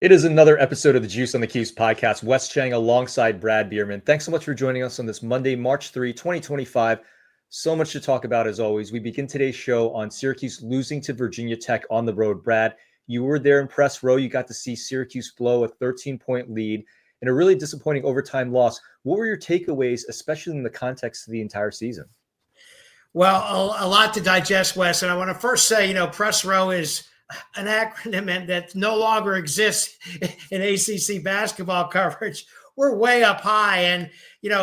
It is another episode of the Juice on the Cuse podcast. Wes Cheng alongside Brad Bierman. Thanks so much for joining us on this Monday, March 3, 2025. So much to talk about as always. We begin today's show on Syracuse losing to Virginia Tech on the road. Brad, you were there in press row. You got to see Syracuse blow a 13-point lead in a really disappointing overtime loss. What were your takeaways, especially in the context of the entire season? Well, a lot to digest, Wes. And I want to first say, press row is an acronym that no longer exists in ACC basketball coverage. We're way up high and,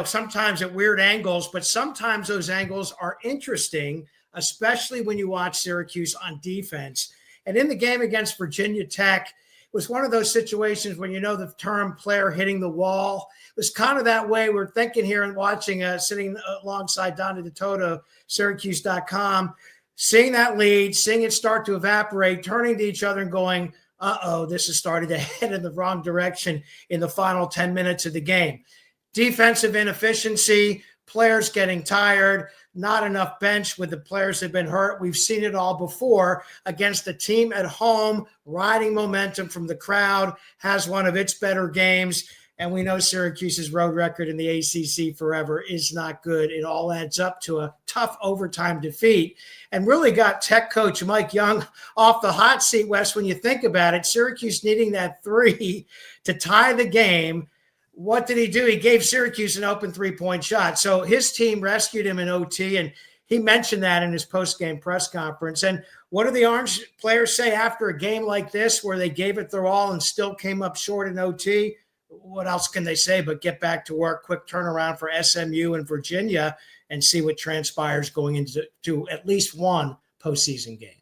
sometimes at weird angles, but sometimes those angles are interesting, especially when you watch Syracuse on defense. And in the game against Virginia Tech, it was one of those situations when the term player hitting the wall. It was kind of that way. We're thinking here and watching, sitting alongside Donna DeToto, Syracuse.com, seeing that lead, seeing it start to evaporate, turning to each other and going, this has started to head in the wrong direction in the final 10 minutes of the game. Defensive inefficiency, players getting tired, not enough bench with the players that have been hurt. We've seen it all before against a team at home, riding momentum from the crowd, has one of its better games. And we know Syracuse's road record in the ACC forever is not good. It all adds up to a tough overtime defeat and really got Tech coach Mike Young off the hot seat, Wes, when you think about it. Syracuse needing that three to tie the game. What did he do? He gave Syracuse an open three-point shot. So his team rescued him in OT, and he mentioned that in his post-game press conference. And what do the Orange players say after a game like this where they gave it their all and still came up short in OT? What else can they say but get back to work, quick turnaround for SMU and Virginia, and see what transpires going into at least one postseason game?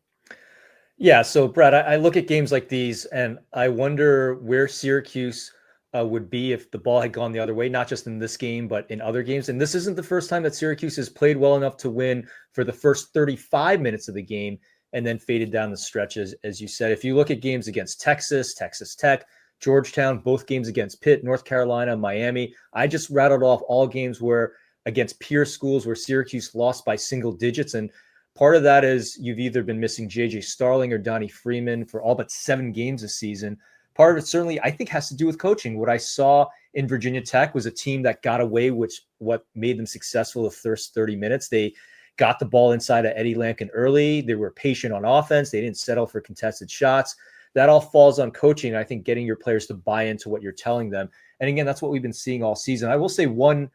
Yeah, so Brad, I look at games like these and I wonder where Syracuse would be if the ball had gone the other way, not just in this game, but in other games. And this isn't the first time that Syracuse has played well enough to win for the first 35 minutes of the game and then faded down the stretches, as you said. If you look at games against Texas, Texas Tech, Georgetown, both games against Pitt, North Carolina, Miami, I just rattled off all games where against peer schools where Syracuse lost by single digits. And part of that is you've either been missing J.J. Starling or Donnie Freeman for all but 7 games this season. Part of it certainly, I think, has to do with coaching. What I saw in Virginia Tech was a team that got away with what made them successful the first 30 minutes. They got the ball inside of Eddie Lampkin early. They were patient on offense. They didn't settle for contested shots. That all falls on coaching. I think getting your players to buy into what you're telling them. And again, that's what we've been seeing all season. I will say one,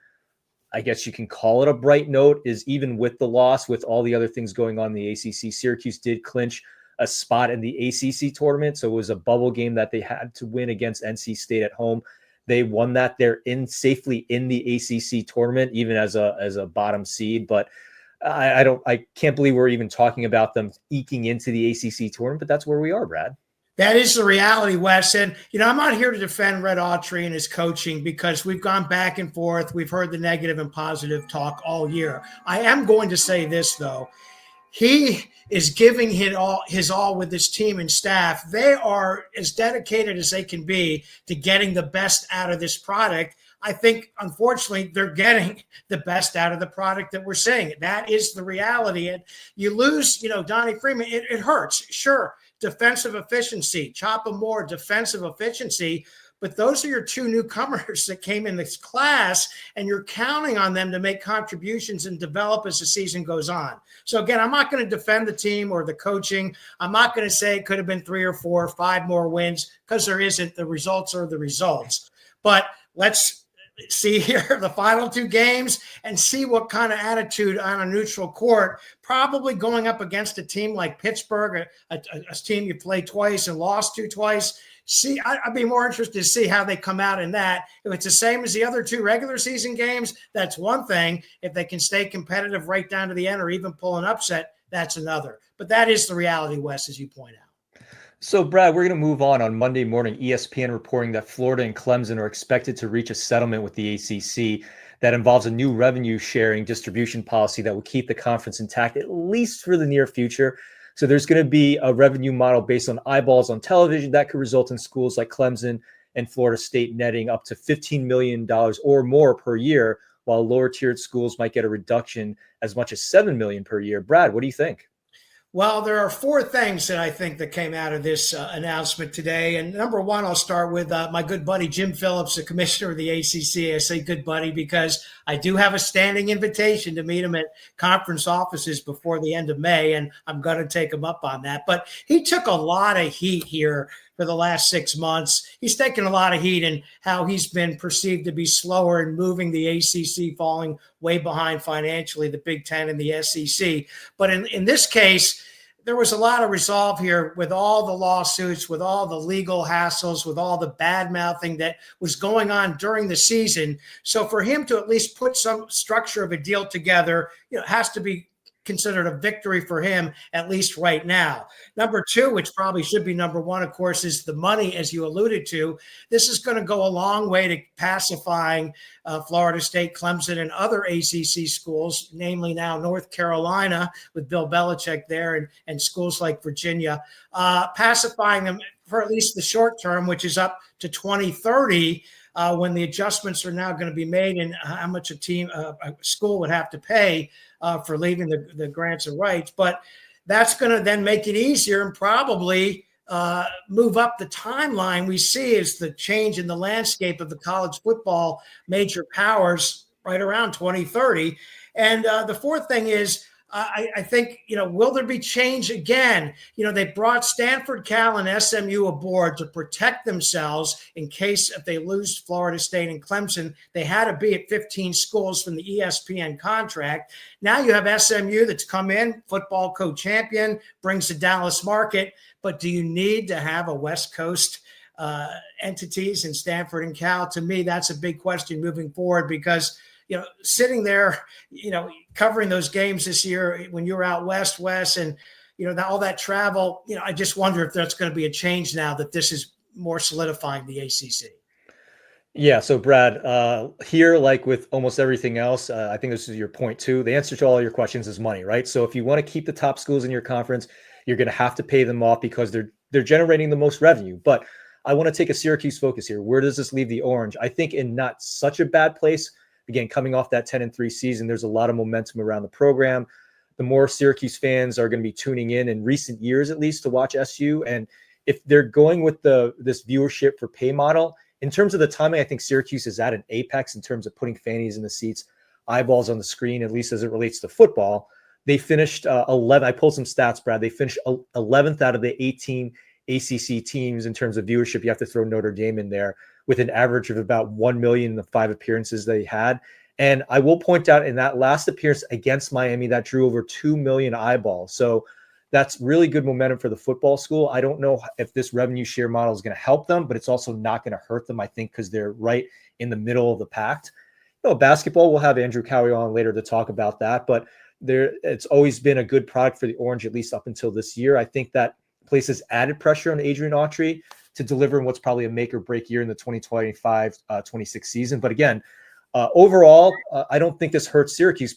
I guess you can call it a bright note, is even with the loss, with all the other things going on in the ACC, Syracuse did clinch a spot in the ACC tournament. So it was a bubble game that they had to win against NC State at home. They won that. They're safely in the ACC tournament, even as a bottom seed. But I can't believe we're even talking about them eking into the ACC tournament, but that's where we are, Brad. That is the reality, Wes. And, I'm not here to defend Red Autry and his coaching because we've gone back and forth. We've heard the negative and positive talk all year. I am going to say this, though. He is giving his all with his team and staff. They are as dedicated as they can be to getting the best out of this product. I think, unfortunately, they're getting the best out of the product that we're seeing. That is the reality. And you lose, Donnie Freeman, it hurts. Sure, defensive efficiency, chop them more, defensive efficiency. But those are your 2 newcomers that came in this class, and you're counting on them to make contributions and develop as the season goes on. So, again, I'm not going to defend the team or the coaching. I'm not going to say it could have been 3 or 4 or 5 more wins because there isn't. The results are the results. But let's see here the final 2 games and see what kind of attitude on a neutral court, probably going up against a team like Pittsburgh, a team you played twice and lost to twice. See, I'd be more interested to see how they come out in that. If it's the same as the other 2 regular season games, that's one thing. If they can stay competitive right down to the end or even pull an upset, that's another. But that is the reality, Wes, as you point out. So, Brad, we're going to move on Monday morning. ESPN reporting that Florida and Clemson are expected to reach a settlement with the ACC that involves a new revenue sharing distribution policy that will keep the conference intact, at least for the near future. So there's going to be a revenue model based on eyeballs on television that could result in schools like Clemson and Florida State netting up to $15 million or more per year, while lower tiered schools might get a reduction as much as $7 million per year. Brad, what do you think? Well, there are four things that I think that came out of this announcement today. And number one, I'll start with my good buddy Jim Phillips, the commissioner of the ACC. I say good buddy because I do have a standing invitation to meet him at conference offices before the end of May, and I'm going to take him up on that. But he took a lot of heat here for the last 6 months. He's taken a lot of heat in how he's been perceived to be slower in moving the ACC, falling way behind financially, the Big Ten and the SEC. But in this case, there was a lot of resolve here with all the lawsuits, with all the legal hassles, with all the bad mouthing that was going on during the season. So for him to at least put some structure of a deal together, has to be considered a victory for him, at least right now. Number two, which probably should be number one, of course, is the money, as you alluded to. This is going to go a long way to pacifying Florida State, Clemson, and other ACC schools, namely now North Carolina with Bill Belichick there and schools like Virginia, pacifying them for at least the short term, which is up to 2030. When the adjustments are now going to be made and how much a school would have to pay for leaving the grants of rights. But that's going to then make it easier and probably move up the timeline we see as the change in the landscape of the college football major powers right around 2030. And the fourth thing is, I think, will there be change again? They brought Stanford, Cal, and SMU aboard to protect themselves in case if they lose Florida State and Clemson. They had to be at 15 schools from the ESPN contract. Now you have SMU that's come in, football co-champion, brings the Dallas market. But do you need to have a West Coast entities in Stanford and Cal? To me, that's a big question moving forward because sitting there, covering those games this year when you were out west, Wes, and, all that travel, I just wonder if that's going to be a change now that this is more solidifying the ACC. Yeah. So Brad, here, like with almost everything else, I think this is your point too. The answer to all your questions is money, right? So if you want to keep the top schools in your conference, you're going to have to pay them off because they're generating the most revenue. But I want to take a Syracuse focus here. Where does this leave the Orange? I think in not such a bad place. Again, coming off that 10-3 season, there's a lot of momentum around the program. The more Syracuse fans are going to be tuning in recent years, at least, to watch SU. And if they're going with this viewership for pay model, in terms of the timing, I think Syracuse is at an apex in terms of putting fannies in the seats, eyeballs on the screen, at least as it relates to football. They finished 11. I pulled some stats, Brad. They finished 11th out of the 18 ACC teams in terms of viewership. You have to throw Notre Dame in there, with an average of about 1 million in the 5 appearances they had. And I will point out in that last appearance against Miami, that drew over 2 million eyeballs. So that's really good momentum for the football school. I don't know if this revenue share model is going to help them, but it's also not going to hurt them, I think, because they're right in the middle of the pack. Basketball, we'll have Andrew Kouwe on later to talk about that, but it's always been a good product for the Orange, at least up until this year. I think that places added pressure on Adrian Autry to deliver in what's probably a make or break year in the 2025-26 season. But again, overall, I don't think this hurts Syracuse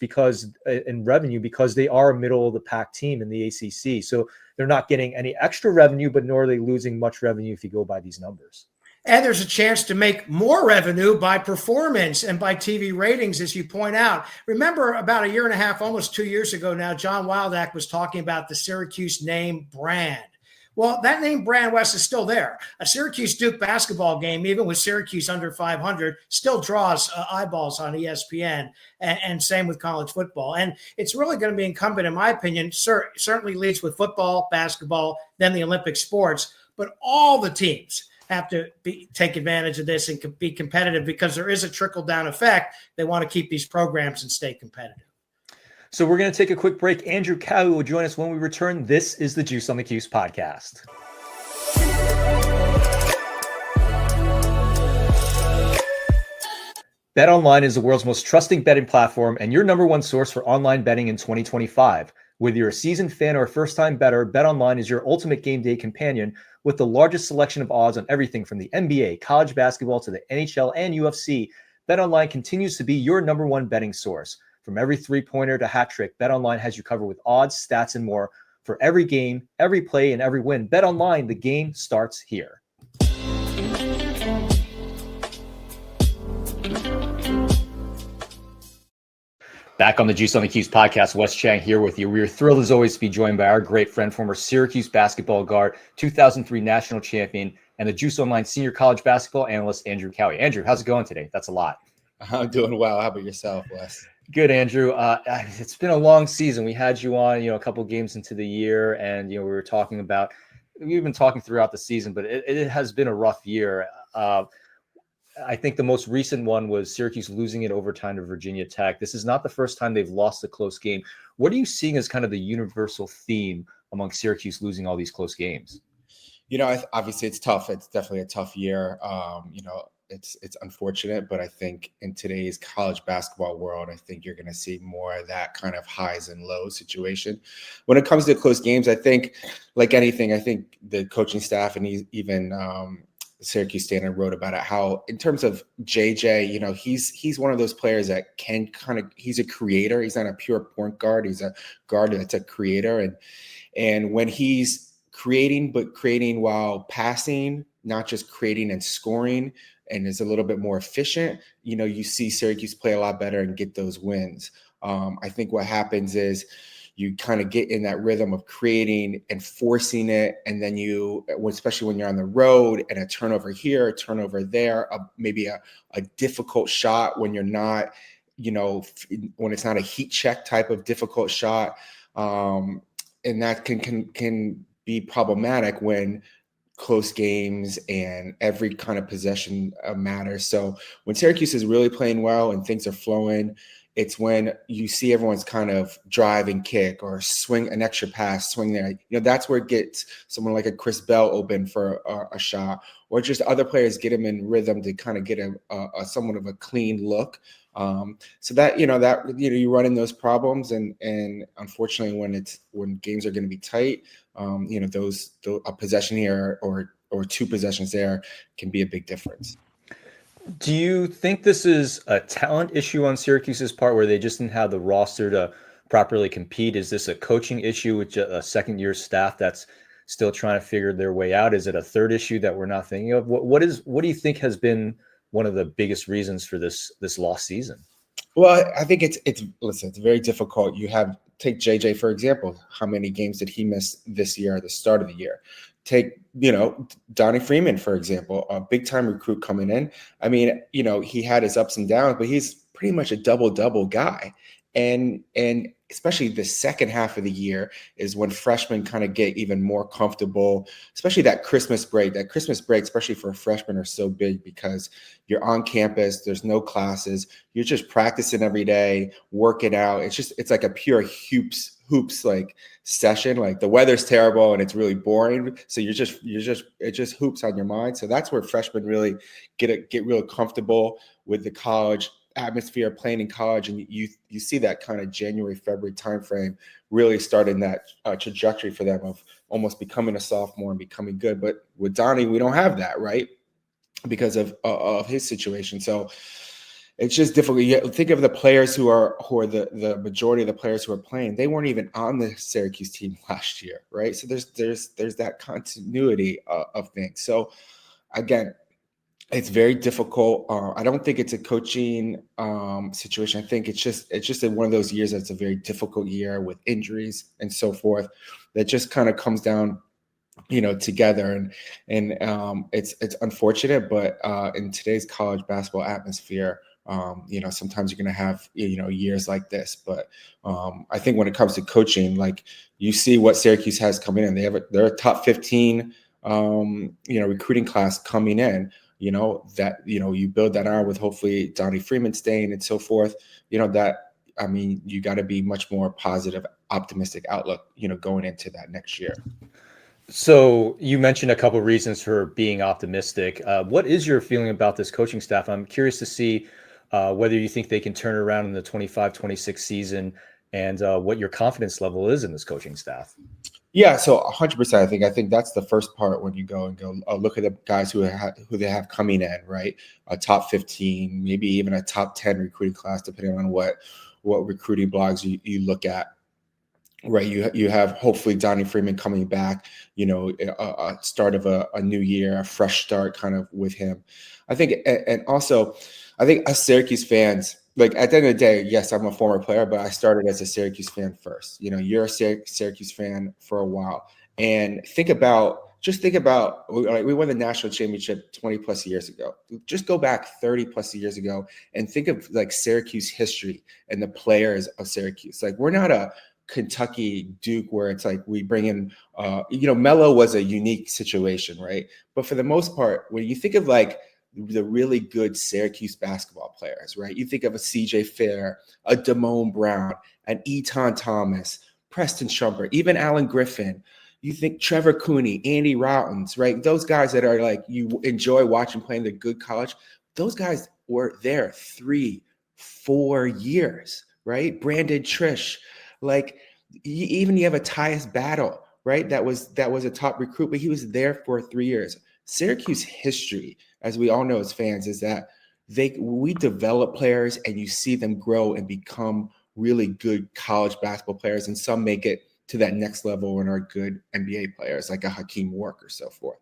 in revenue because they are a middle of the pack team in the ACC. So they're not getting any extra revenue, but nor are they losing much revenue if you go by these numbers. And there's a chance to make more revenue by performance and by TV ratings, as you point out. Remember about a year and a half, almost 2 years ago now, John Wildack was talking about the Syracuse name brand. Well, that name brand, West, is still there. A Syracuse-Duke basketball game, even with Syracuse under 500, still draws eyeballs on ESPN, and same with college football. And it's really going to be incumbent, in my opinion, certainly leads with football, basketball, then the Olympic sports, but all the teams have to take advantage of this and be competitive because there is a trickle-down effect. They want to keep these programs and stay competitive. So we're going to take a quick break. Andrew Kouwe will join us when we return. This is the Juice on the Cuse podcast. BetOnline is the world's most trusting betting platform and your number one source for online betting in 2025. Whether you're a seasoned fan or a first-time bettor, BetOnline is your ultimate game day companion with the largest selection of odds on everything from the NBA, college basketball to the NHL and UFC. BetOnline continues to be your number one betting source. From every three-pointer to hat trick, BetOnline has you covered with odds, stats, and more for every game, every play, and every win. BetOnline, the game starts here. Back on the Juice on the Cuse podcast, Wes Cheng here with you. We are thrilled as always to be joined by our great friend, former Syracuse basketball guard, 2003 national champion, and the Juice Online senior college basketball analyst, Andrew Kouwe. Andrew, how's it going today? That's a lot. I'm doing well. How about yourself, Wes? Good, Andrew. It's been a long season. We had you on, a couple games into the year, and we've been talking throughout the season, but it has been a rough year. I think the most recent one was Syracuse losing in overtime to Virginia Tech. This is not the first time they've lost a close game. What are you seeing as kind of the universal theme among Syracuse losing all these close games? Obviously it's tough. It's definitely a tough year. It's unfortunate, but I think in today's college basketball world, I think you're going to see more of that kind of highs and lows situation. When it comes to close games, I think like anything, I think the coaching staff and even Syracuse Standard wrote about it, how in terms of JJ, he's one of those players that can he's a creator. He's not a pure point guard. He's a guard that's a creator. And when he's creating, but creating while passing, not just creating and scoring, and is a little bit more efficient, you see Syracuse play a lot better and get those wins. I think what happens is you kind of get in that rhythm of creating and forcing it. And then especially when you're on the road and a turnover here, a turnover there, maybe a difficult shot when you're not, when it's not a heat check type of difficult shot. And that can be problematic when close games and every kind of possession matters. So when Syracuse is really playing well and things are flowing, it's when you see everyone's kind of drive and kick or swing an extra pass, swing there. That's where it gets someone like a Chris Bell open for a shot, or just other players get him in rhythm to kind of get a somewhat of a clean look. So that you run in those problems, and unfortunately when games are going to be tight, a possession here or two possessions there can be a big difference. Do you think this is a talent issue on Syracuse's part where they just didn't have the roster to properly compete? Is this a coaching issue with a second-year staff that's still trying to figure their way out? Is it a third issue that we're not thinking of? What do you think has been one of the biggest reasons for this lost season? Well, I think it's very difficult. Take JJ, for example. How many games did he miss this year at the start of the year? Take, Donnie Freeman, for example, a big time recruit coming in. I mean, he had his ups and downs, but he's pretty much a double guy. And especially the second half of the year is when freshmen kind of get even more comfortable, especially that Christmas break. That Christmas break, especially for a freshman, are so big because you're on campus, there's no classes, you're just practicing every day, working out. It's like a pure hoops like session. Like the weather's terrible and it's really boring, so it just hoops on your mind. So that's where freshmen really get real comfortable with the college atmosphere, playing in college, and you see that kind of January, February timeframe really starting that trajectory for them of almost becoming a sophomore and becoming good. But with Donnie, we don't have that, right? Because of his situation. So it's just difficult. You think of the players who are the majority of the players who are playing. They weren't even on the Syracuse team last year, right? So there's that continuity of things. So again, it's very difficult. I don't think it's a coaching situation. I think it's just one of those years that's a very difficult year with injuries and so forth. That just kind of comes down, together, and it's unfortunate. But in today's college basketball atmosphere, sometimes you're going to have years like this. But I think when it comes to coaching, like you see what Syracuse has coming in, they're a top 15 recruiting class coming in. You build that on with hopefully Donnie Freeman staying and so forth, you got to be much more positive, optimistic outlook, going into that next year. So you mentioned a couple of reasons for being optimistic. What is your feeling about this coaching staff? I'm curious to see whether you think they can turn around in the 25-26 season and what your confidence level is in this coaching staff. Yeah, so 100%. I think that's the first part when you go look at the guys who they have coming in, right? A top 15, maybe even a top 10 recruiting class, depending on what recruiting blogs you look at, right? You have hopefully Donnie Freeman coming back, a start of a new year, a fresh start kind of with him. I think, and also I think us Syracuse fans, like at the end of the day, yes, I'm a former player, but I started as a Syracuse fan first. You know, you're a Syracuse fan for a while, and think about like we won the national championship 20 plus years ago. Just go back 30 plus years ago and think of like Syracuse history and the players of Syracuse. Like we're not a Kentucky Duke where it's like we bring in Melo was a unique situation, right? But for the most part, when you think of like the really good Syracuse basketball players, right? You think of a CJ Fair, a Damone Brown, an Eton Thomas, Preston Shumpert, even Alan Griffin. You think Trevor Cooney, Andy Routens, right? Those guys that are like you enjoy watching playing the good college. Those guys were there 3-4 years, right? Brandon Trish, like even you have a Tyus Battle, right? That was a top recruit, but he was there for 3 years. Syracuse history, as we all know as fans, is that we develop players and you see them grow and become really good college basketball players, and some make it to that next level and are good NBA players like a Hakeem Wark or so forth.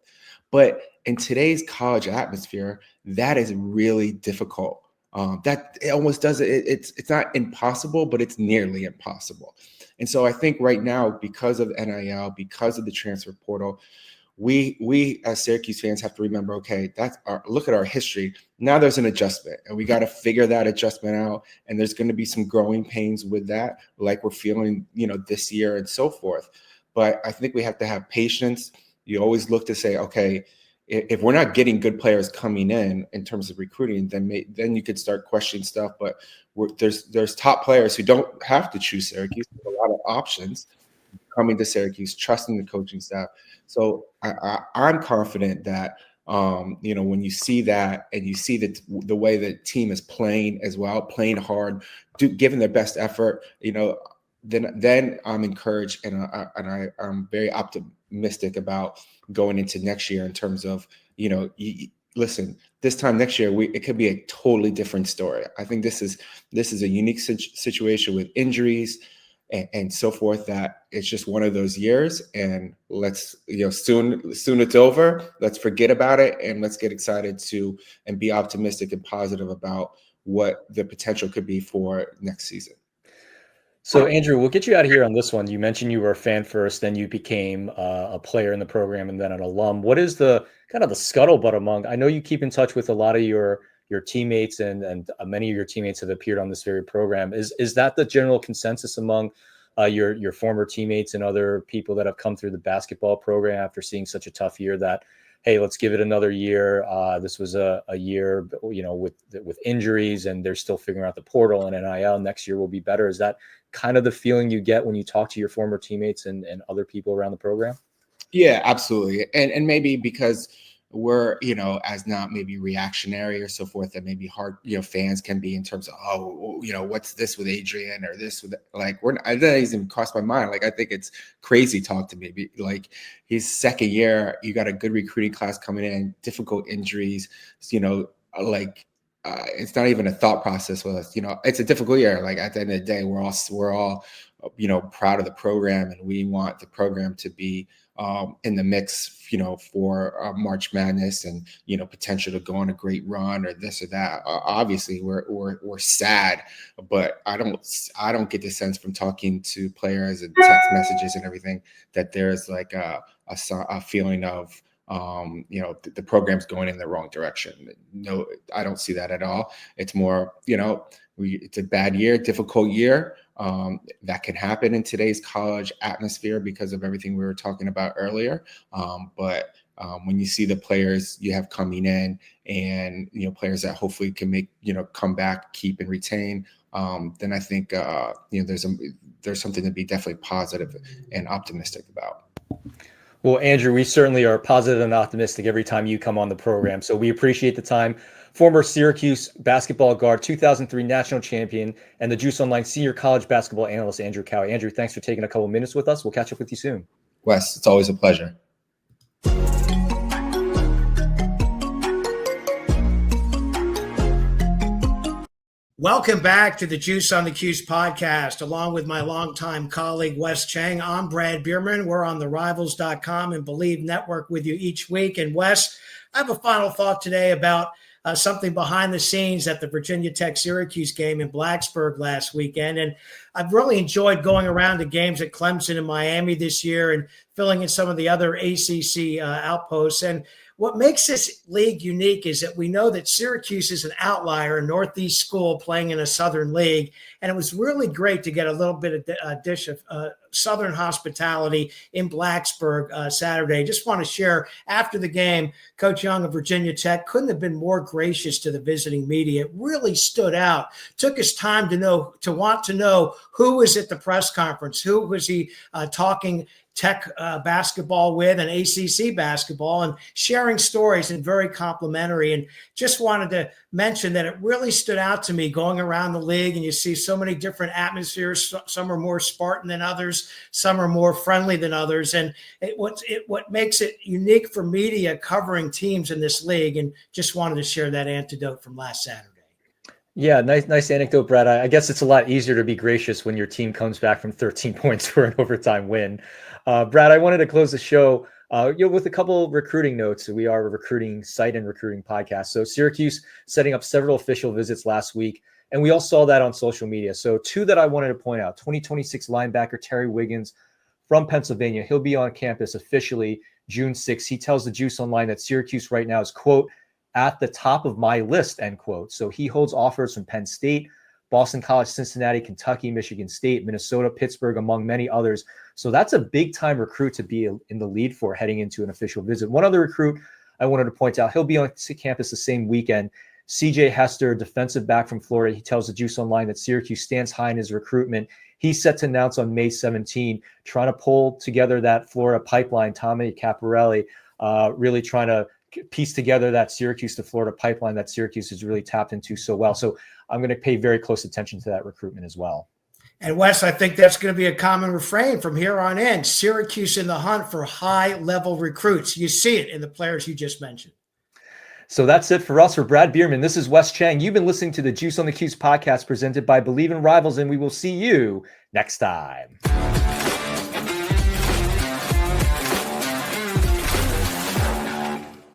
But in today's college atmosphere, that is really difficult. That it almost does it. It's not impossible, but it's nearly impossible. And so I think right now, because of NIL, because of the transfer portal, we as Syracuse fans have to remember, okay, look at our history. Now there's an adjustment, and we got to figure that adjustment out. And there's going to be some growing pains with that, like we're feeling, this year and so forth. But I think we have to have patience. You always look to say, okay, if we're not getting good players coming in terms of recruiting, then you could start questioning stuff. But there's top players who don't have to choose Syracuse. There's a lot of options coming to Syracuse, trusting the coaching staff. So I'm confident that, when you see that and you see the way the team is playing as well, playing hard, giving their best effort, then I'm encouraged and I'm very optimistic about going into next year in terms of, listen, this time next year, it could be a totally different story. I think this is a unique situation with injuries and so forth, that it's just one of those years, and let's, soon it's over, let's forget about it and let's get excited and be optimistic and positive about what the potential could be for next season. So Andrew, we'll get you out of here on this one. You mentioned you were a fan first, then you became a player in the program and then an alum. What is the kind of the scuttlebutt among, I know you keep in touch with a lot of your teammates and many of your teammates have appeared on this very program. Is that the general consensus among your former teammates and other people that have come through the basketball program after seeing such a tough year that, hey, let's give it another year. This was a year, with injuries, and they're still figuring out the portal and NIL. Next year will be better. Is that kind of the feeling you get when you talk to your former teammates and other people around the program? Yeah, absolutely. And maybe because we're, as not maybe reactionary or so forth, that maybe hard, fans can be in terms of, what's this with Adrian or this with, like, that doesn't even cross my mind. Like, I think it's crazy talk to me. Like, his second year, you got a good recruiting class coming in, difficult injuries, it's not even a thought process with us. It's a difficult year. Like, at the end of the day, we're all proud of the program, and we want the program to be in the mix, for March Madness and, potential to go on a great run or this or that. Obviously, we're sad, but I don't get the sense from talking to players and text messages and everything that there's like a feeling of, the program's going in the wrong direction. No, I don't see that at all. It's more, it's a bad year, difficult year. That can happen in today's college atmosphere because of everything we were talking about earlier. But when you see the players you have coming in and, players that hopefully can make, come back, keep and retain, then I think, there's something to be definitely positive and optimistic about. Well, Andrew, we certainly are positive and optimistic every time you come on the program. So we appreciate the time. Former Syracuse basketball guard, 2003 national champion, and the Juice Online senior college basketball analyst, Andrew Kouwe. Andrew, thanks for taking a couple minutes with us. We'll catch up with you soon. Wes, it's always a pleasure. Welcome back to the Juice on the Cuse podcast. Along with my longtime colleague, Wes Cheng, I'm Brad Bierman. We're on therivals.com and Believe Network with you each week. And Wes, I have a final thought today about something behind the scenes at the Virginia Tech Syracuse game in Blacksburg last weekend. And I've really enjoyed going around to games at Clemson and Miami this year and filling in some of the other ACC outposts. And what makes this league unique is that we know that Syracuse is an outlier, a Northeast school playing in a Southern league. And it was really great to get a little bit of dish of Southern hospitality in Blacksburg Saturday. Just want to share, after the game, Coach Young of Virginia Tech couldn't have been more gracious to the visiting media. It really stood out. Took his time to want to know who was at the press conference, who was he talking Tech basketball with, and ACC basketball, and sharing stories, and very complimentary. And just wanted to mention that it really stood out to me going around the league, and you see so many different atmospheres. Some are more Spartan than others, some are more friendly than others. And what makes it unique for media covering teams in this league. And just wanted to share that anecdote from last Saturday. Yeah, nice anecdote, Brad. I guess it's a lot easier to be gracious when your team comes back from 13 points for an overtime win. Brad, I wanted to close the show with a couple recruiting notes. We are a recruiting site and recruiting podcast. So Syracuse setting up several official visits last week, and we all saw that on social media. So two that I wanted to point out: 2026 linebacker Terry Wiggins from Pennsylvania. He'll be on campus officially June 6th. He tells the Juice Online that Syracuse right now is, quote, at the top of my list, end quote. So he holds offers from Penn State, Boston College, Cincinnati, Kentucky, Michigan State, Minnesota, Pittsburgh, among many others. So that's a big time recruit to be in the lead for heading into an official visit. One other recruit I wanted to point out, he'll be on campus the same weekend. CJ Hester, defensive back from Florida. He tells the Juice Online that Syracuse stands high in his recruitment. He's set to announce on May 17, trying to pull together that Florida pipeline. Tommy Caparelli really trying to piece together that Syracuse to Florida pipeline that Syracuse has really tapped into so well. So I'm going to pay very close attention to that recruitment as well. And Wes, I think that's going to be a common refrain from here on in. Syracuse in the hunt for high-level recruits. You see it in the players you just mentioned. So that's it for us. For Brad Bierman, this is Wes Cheng. You've been listening to the Juice on the Cuse podcast presented by Believe in Rivals, and we will see you next time.